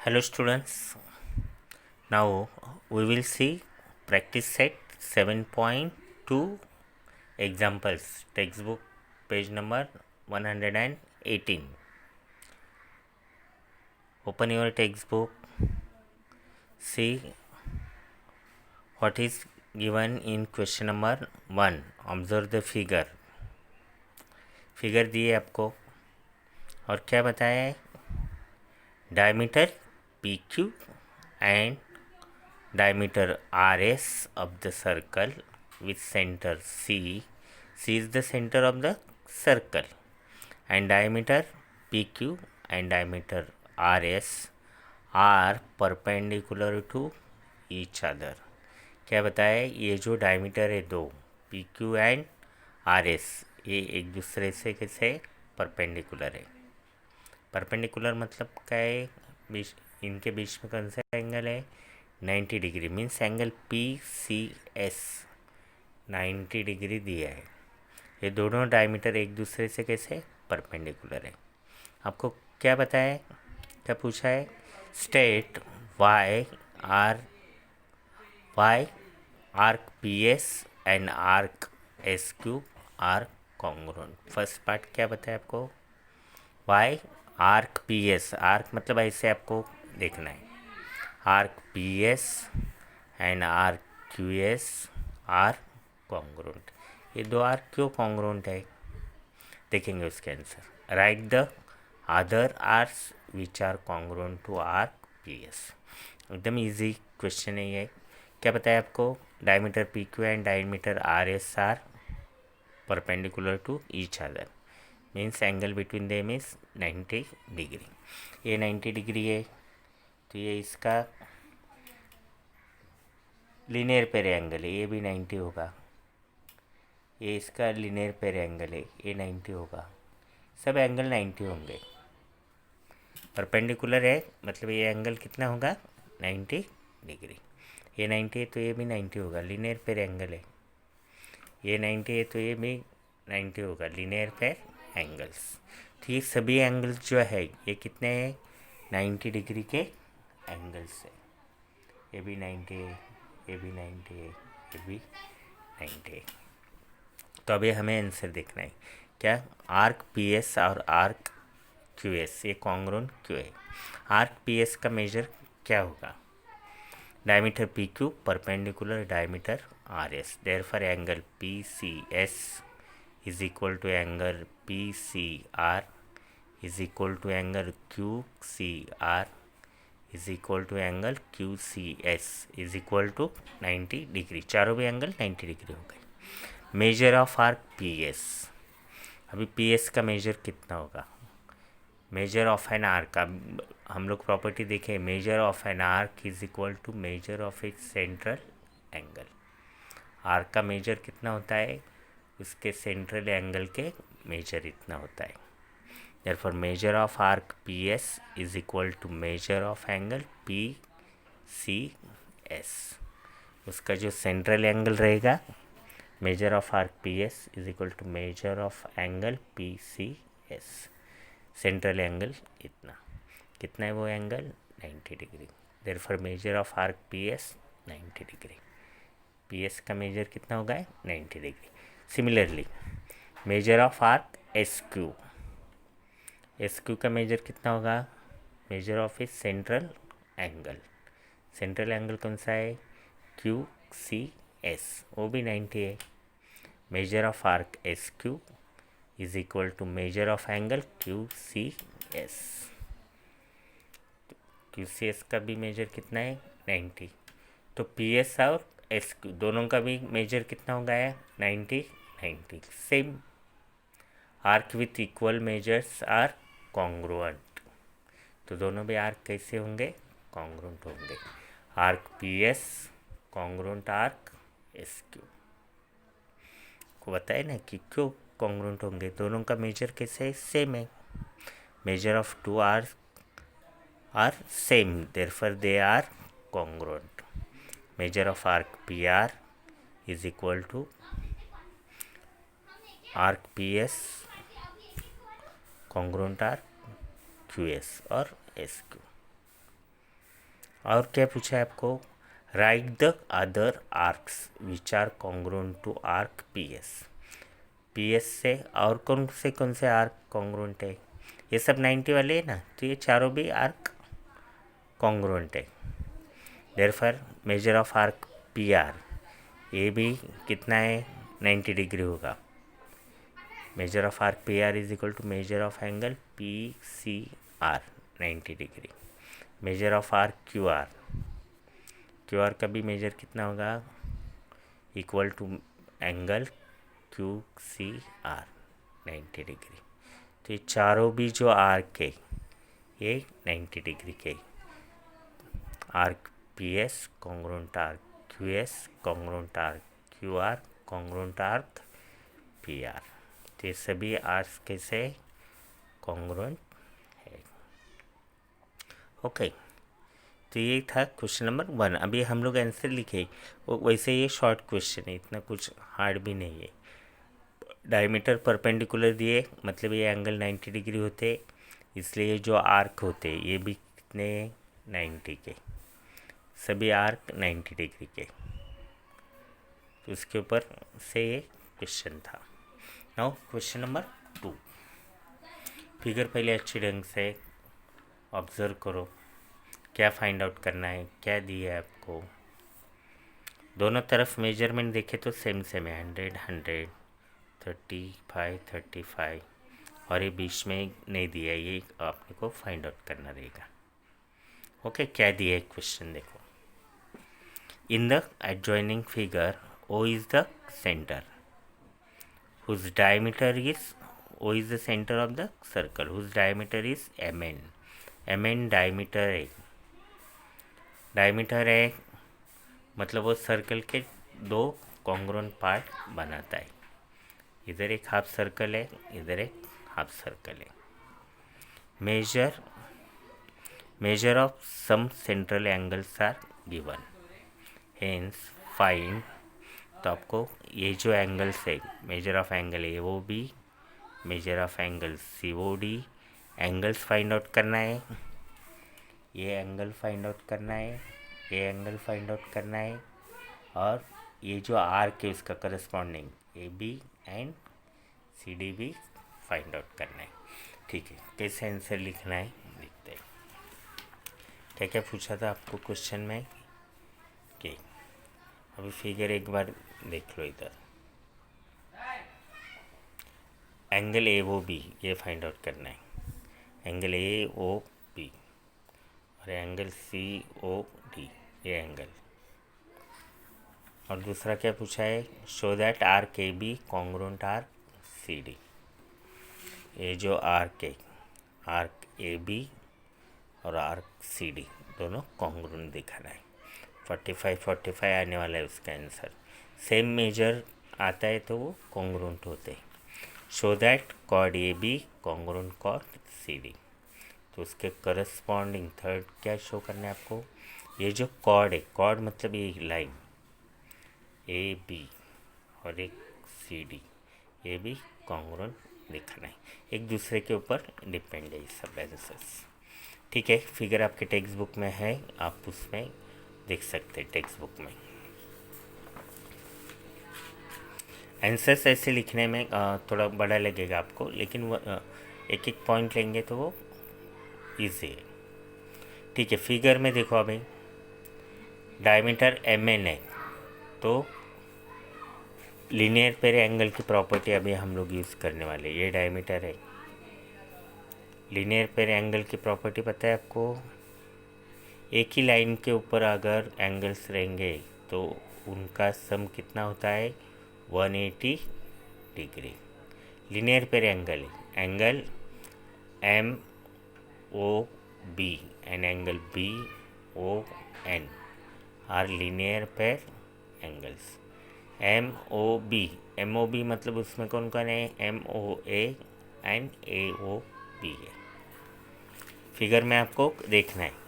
Hello students, now we will see practice set 7.2 examples, textbook page number 118. Open your textbook, see what is given in question number 1. Observe the figure. Figure दिए आपको और क्या बताया है, diameter PQ and diameter RS of the circle with center C. C is the center of the circle and diameter PQ and diameter RS are perpendicular to each other. क्या बताया, ये जो डायमीटर है दो PQ एंड RS, ये एक दूसरे से कैसे परपेंडिकुलर है. परपेंडिकुलर मतलब क्या है, इनके बीच में कौन सा एंगल है, 90 degree. Means angle PCS 90 degree दिया है. ये दोनों डायमीटर एक दूसरे से कैसे परपेंडिकुलर है. आपको क्या बताया है, क्या पूछा है, state why arc PS and arc SQ are congruent. First part क्या बताया आपको, वाई आर्क PS, आर्क मतलब ऐसे आपको देखना है, arc PS and arc QS are congruent. ये दो आर्क क्यों कॉन्ग्रुएंट है, देखेंगे उसके answer. Write the other arcs which are congruent to arc PS. एकदम इजी क्वेश्चन है ये. क्या बताया आपको, diameter PQ and diameter RS are perpendicular to each other. Means angle between them is 90 degree. ये 90 डिग्री है तो ये इसका लीनियर पेर एंगल है, ये भी 90 होगा. ये इसका लीनियर पेर एंगल है, ये 90 होगा. सब एंगल 90 होंगे. परपेंडिकुलर है मतलब ये एंगल कितना होगा, 90 डिग्री. ये 90 है तो ये भी 90 होगा, लीनियर पेर एंगल है. ये 90 है तो ये भी 90 होगा, लीनियर पेर एंगल्स. तो ये सभी एंगल्स जो है ये कितने हैं, 90 डिग्री के एंगल्स है. ये भी 90 है, ये भी 90 है, ये भी 90 है. तो अभी हमें आंसर देखना है, क्या आर्क PS और आर्क QS ये कॉन्ग्रुएंट क्यों है. आर्क PS का मेजर क्या होगा, diameter PQ perpendicular diameter RS. Therefore angle PCS is equal to angle PCR is equal to angle QCR is equal to angle QCS is equal to 90 degree. चारों भी angle 90 degree हो गए. Major of arc PS, अभी PS का measure कितना होगा, measure of an arc. अब हम लोग प्रॉपर्टी देखें, measure of an arc is equal to measure of its central angle. Arc का मेजर कितना होता है, उसके सेंट्रल एंगल के मेजर इतना होता है. Therefore measure of arc PS is equal to measure of angle PCS. उसका जो सेंट्रल एंगल रहेगा, major of arc PS is equal to measure of angle PCS. Central angle इतना, कितना है वो angle, 90 degree. Therefore measure of arc PS 90 degree. PS का measure कितना होगा, 90 degree. Similarly measure of arc SQ का measure कितना होगा, मेजर ऑफ इस सेंट्रल एंगल. सेंट्रल एंगल कौन सा है, QCS, वो भी 90 है. Measure of arc SQ is equal to measure of angle QCS. QCS का भी मेजर कितना है, 90. तो PS और SQ दोनों का भी मेजर कितना हो गया है, 90 90. Same arc with equal measures are congruent. तो दोनों भी आर्क कैसे होंगे, कॉन्ग्रुएंट होंगे. Arc PS congruent arc SQ. को बताए ना कि क्यों कॉन्ग्रुएंट होंगे, दोनों का मेजर कैसे सेम है. Measure of two are same, therefore they are congruent. Measure of arc PR is equal to arc PS congruent arc QS और SQ. और क्या पूछा है आपको, write the other arcs which are congruent to arc P S से और कौन से आर्क कॉन्ग्रुएंट है, ये सब 90 वाले है ना, तो ये चारों भी आर्क कॉन्ग्रुएंट है। Therefore measure of arc P R, ये भी कितना है 90 डिग्री होगा। Measure of arc P R is equal to measure of angle P C R 90 degree. Measure of arc Q R का भी मेजर कितना होगा, equal to angle Q C R 90 degree. तो ये चारों भी जो आर्क है ये 90 डिग्री के, arc P S congruent arc Q S congruent arc Q are congruent arc P are. तो ये सभी आर्क्स कैसे कॉन्ग्रुएंट है। ओके, तो ये था क्वेश्चन नंबर 1। अभी हम लोग आंसर लिखे, वैसे ये शॉर्ट क्वेश्चन है, इतना कुछ हार्ड भी नहीं है। डायमीटर परपेंडिकुलर दिए, मतलब ये एंगल 90 डिग्री होते, इसलिए जो आर्क होते ये भी कितने 90 के, सभी आर्क 90 डिग्री के। तो उसके ऊपर से ये क्वेश्चन था। Now question number 2। फिगर पहले अच्छी ढंग से ऑब्जर्व करो, क्या फाइंड आउट करना है, क्या दिया है आपको। दोनों तरफ मेजरमेंट देखे तो सेम सेम है, 100 100 35 35, और ये बीच में नहीं दिया, ये आपने को फाइंड आउट करना रहेगा। ओके, क्या दिया है क्वेश्चन देखो। In the adjoining figure O is the center whose diameter is, O is the center of the circle whose diameter is mn। mn diameter है, डायमीटर है मतलब वो सर्कल के दो कॉन्ग्रुएंट पार्ट बनाता है। इधर एक हाफ सर्कल है, इधर एक हाफ सर्कल है। Measure of some central angles are given, hence find. तो आपको ये जो एंगल्स है, मेजर ऑफ एंगल है वो भी, measure of angle C O D, angles find out करना है। ये एंगल फाइंड आउट करना है, ये एंगल फाइंड आउट करना है, और ये जो आर्क है उसका corresponding A B and C D भी फाइंड आउट करना है। ठीक है, कैसे आंसर लिखना है देखते हैं। क्या क्या पूछा था आपको क्वेश्चन में कि, अभी फिगर एक बार देख लो। इधर एंगल ए ओ बी ये फाइंड आउट करना है, एंगल ए ओ बी, और एंगल सी ओ डी ये एंगल। और दूसरा क्या पूछा है, show that arc A B congruent arc C D. ये जो आर्क है, आर्क ए बी और आर्क सी डी दोनों कॉन्ग्रुएंट दिखाना है। 45 45 आने वाला है उसका आंसर। सेम मेजर आता है तो वो कॉन्ग्रुएंट होते हैं। Show that chord A B congruent chord C D, तो उसके करस्पॉन्डिंग थर्ड क्या शो करना है आपको, ये जो कॉर्ड है, कॉर्ड मतलब ये लाइन ए बी और एक सी डी, ये भी कॉन्ग्रुएंट दिखाना है, एक दूसरे के ऊपर डिपेंड है ये सब आंसर्स। ठीक है, फिगर आपके टेक्स्ट बुक में है, आप उसमें देख सकते हैं टेक्स्ट बुक में। आंसर्स ऐसे लिखने में थोड़ा बड़ा लगेगा आपको, लेकिन एक एक पॉइंट लेंगे तो वो इजी है। ठीक है, फिगर में देखो अभी डायमीटर एम एन है, तो लीनियर पेर एंगल की प्रॉपर्टी अभी हम लोग यूज़ करने वाले। ये डायमीटर है, लीनियर पेर एंगल की प्रॉपर्टी पता है आपको, एक ही लाइन के ऊपर अगर एंगल्स रहेंगे तो उनका सम कितना होता है 180 डिग्री। लीनियर पेर एंगल है, angle M O B and angle B O N are linear pair angles. M O B मतलब उसमें कौन कौन है, M O A and A O B है। फिगर में आपको देखना है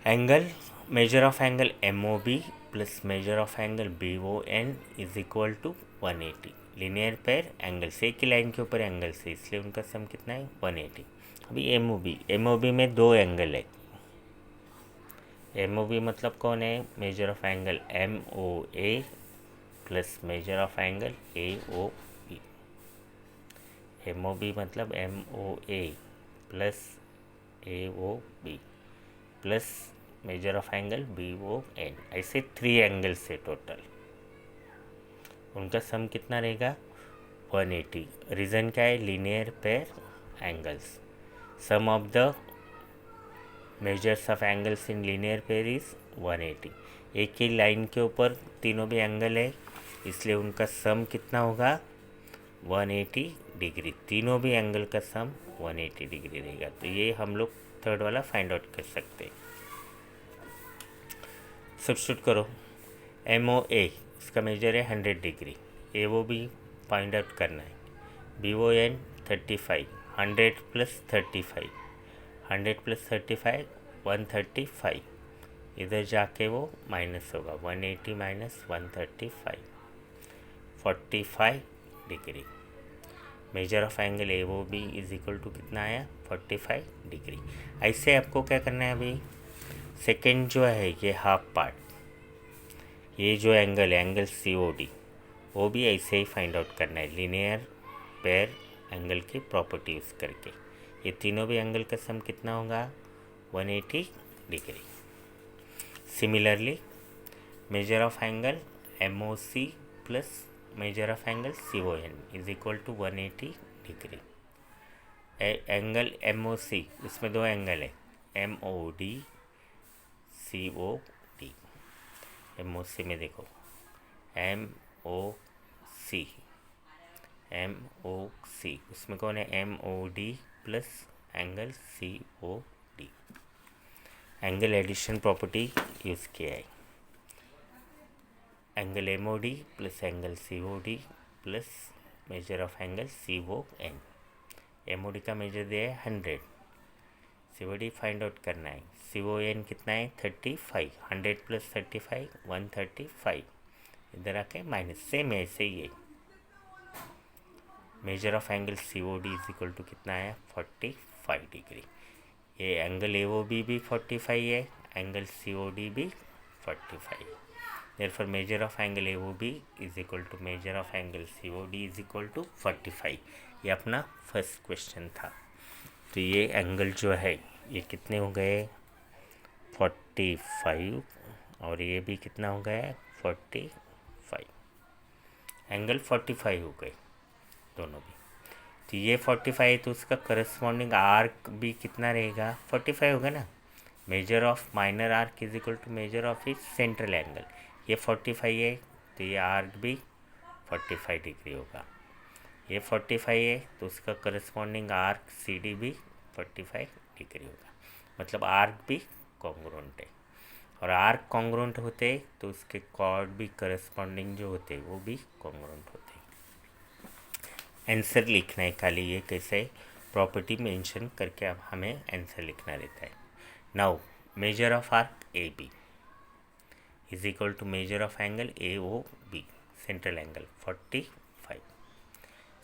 angle, measure of angle M O B plus measure of angle B O N is equal to 180। Linear pair angle से, एक ही लाइन के ऊपर एंगल से, इसलिए उनका सम कितना है 180। अभी एम ओ बी में दो एंगल है, एम ओ बी मतलब कौन है? Measure of angle M O A plus measure of angle A O B. M O B मतलब M O A plus A O B plus measure of angle B O N. ऐसे 3 angles है total, उनका सम कितना रहेगा? 180। Reason क्या है? Linear pair angles. Sum of the measures of angles in linear pair is 180। एक ही line के ऊपर तीनों भी एंगल है, इसलिए उनका सम कितना होगा? 180 डिग्री। तीनों भी एंगल का सम 180 डिग्री रहेगा। तो ये हम लोग थर्ड वाला फाइंड आउट कर सकते हैं। सब्स्टिट्यूट करो। एम ओ ए इसका मेजर है 100 degree. A O B find out करना है। B O N 35। 100 plus 35, 100 plus 35 135। इधर जाके वो माइनस होगा, 180 minus 135 45 degree. Measure of angle A O B is equal to कितना आया? 45 डिग्री। ऐसे आपको क्या करना है अभी? सेकेंड जो है ये हाफ पार्ट, ये जो एंगल है एंगल सी ओ डी, वो भी ऐसे ही फाइंड आउट करना है लीनियर पेयर एंगल की प्रॉपर्टी यूज़ करके। ये तीनों भी एंगल का सम कितना होगा? 180 degree. Similarly measure of angle M O C plus measure of angle C O N is equal to 180 degree. Angle M O C, इसमें 2 एंगल है, M O D C O D. M O C में देखो M O सी, M O सी उसमें कौन है? M O D plus angle C O D. Angle addition property use किया है। Angle M O D plus angle C O D plus measure of angle C O N. M O D का measure दिया है 100, C O D find out करना है। सी O N कितना है? 35। 100 plus 35 135। इधर आके माइनस, सेम है ऐसे ही है। Measure of angle C O D is equal to कितना है? 45 डिग्री। ये एंगल ए ओ बी भी 45 है, एंगल सी ओ डी भी 45। Therefore measure of angle A O B is equal to measure of angle C O D is equal to 45। ये अपना first question था। तो ये एंगल जो है ये कितने हो गए? 45। और ये भी कितना हो गया? 45। एंगल 45 हो गए दोनों भी। तो ये 45 है, तो उसका करस्पॉन्डिंग आर्क भी कितना रहेगा? 45 होगा ना। Measure of minor arc is equal to measure of its central angle. ये 45 है, तो ये आर्क भी 45 डिग्री होगा। ये 45 है, तो उसका करस्पॉन्डिंग आर्क सी डी भी 45 डिग्री होगा। मतलब आर्क भी कॉन्ग्रुएंट है। और आर्क कॉन्ग्रुएंट होते तो उसके कॉर्ड भी करस्पॉन्डिंग जो होते वो भी कॉन्ग्रुएंट होते। आंसर लिखना है खाली, ये कैसे प्रॉपर्टी मेंशन करके अब हमें आंसर लिखना रहता है। Now measure of arc A B is equal to measure of angle A O B, central angle 45।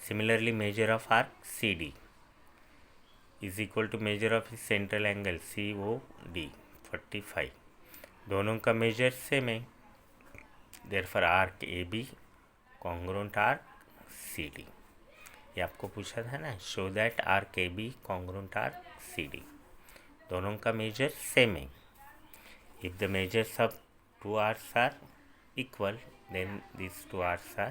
Similarly measure of arc C D is equal to measure of central angle C O D 45। दोनों का measure same है, therefore arc A B congruent arc C D. ये आपको पूछा था ना, show that arc A B congruent arc C D. दोनों का मेजर सेम है। If the measures of two arcs are equal then this two arcs are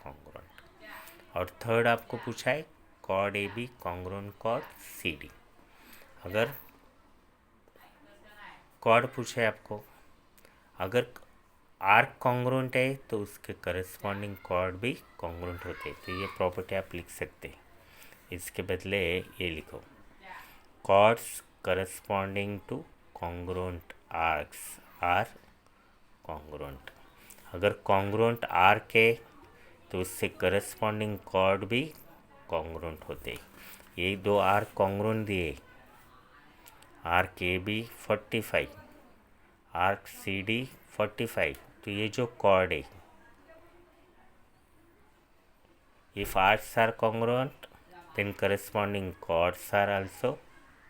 congruent. और third आपको पूछा है chord A B congruent chord C D. अगर chord पूछे आपको, अगर आर्क कॉन्ग्रुएंट है तो उसके करस्पॉन्डिंग कॉर्ड भी कॉन्ग्रुएंट होते हैं। तो ये प्रॉपर्टी आप लिख सकते हैं। इसके बदले ये लिखो, chords corresponding to congruent arcs are congruent. अगर कॉन्ग्रुएंट आर्क है तो उससे करस्पॉन्डिंग कॉर्ड भी कॉन्ग्रुएंट होते हैं। ये 2 आर्क कॉन्ग्रुएंट दिए, arc A B 45, arc C D 45। तो ये जो कॉर्ड है, if arcs are congruent then corresponding chords are also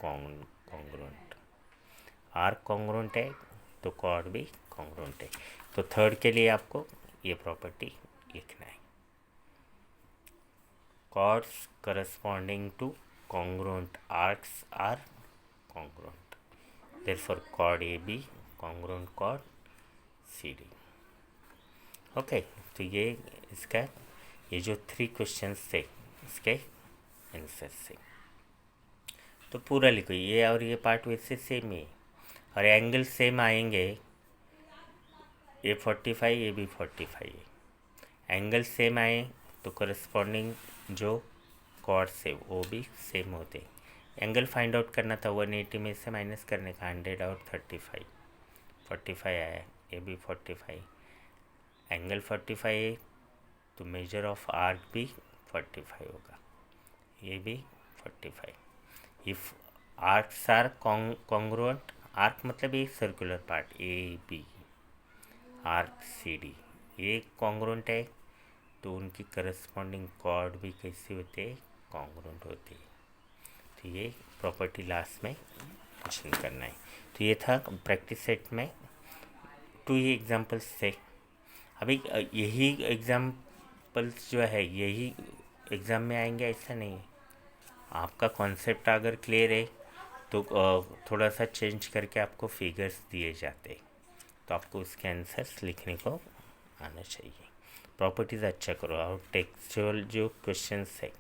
congruent. Arc congruent है तो कॉर्ड भी कॉन्ग्रुएंट है। तो थर्ड के लिए आपको ये प्रॉपर्टी लिखना है, chords corresponding to congruent arcs are congruent. Therefore, chord AB congruent chord CD. Okay, तो ये इसका ये जो 3 क्वेश्चंस थे इसके आंसर से तो पूरा लिखो, ये और ये पार्ट वैसे सेम ही है और एंगल सेम आएंगे, ये 45 ये भी 45 है। एंगल सेम आए तो करस्पॉन्डिंग जो कॉर्ड्स है वो भी सेम होते। एंगल फाइंड आउट करना था, 180 में से माइनस करने का, 100 और 35 45 आया, ये भी 45, एंगल 45 है तो मेजर ऑफ आर्क भी 45 होगा, ये भी 45। If arcs are congruent, arc मतलब एक circular part A B, arc C D ये कॉन्ग्रुएंट है तो उनकी करस्पॉन्डिंग कॉर्ड भी कैसी होते हैं, कॉन्ग्रुएंट होती है। तो ये प्रॉपर्टी लास्ट में मेंशन करना है। तो ये था प्रैक्टिस सेट में 2 ही एग्जांपल्स थे। अभी यही एग्जांपल्स जो है यही एग्ज़ाम में आएंगे ऐसा नहीं है। आपका कॉन्सेप्ट अगर क्लियर है तो थोड़ा सा चेंज करके आपको फिगर्स दिए जाते तो आपको उसके आंसर्स लिखने को आना चाहिए। प्रॉपर्टीज़ अच्छा करो और टेक्सचुअल जो क्वेश्चंस है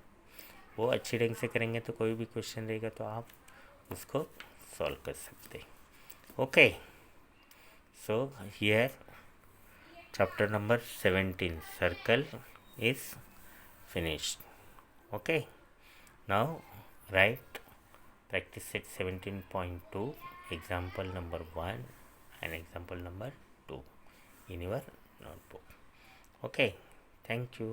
वो अच्छी ढंग से करेंगे तो कोई भी क्वेश्चन रहेगा तो आप उसको सॉल्व कर सकते। Okay, so here chapter number 17 circle is finished. Okay, now write practice set 17.2 example number 1 and example number 2 in your notebook. Okay, thank you.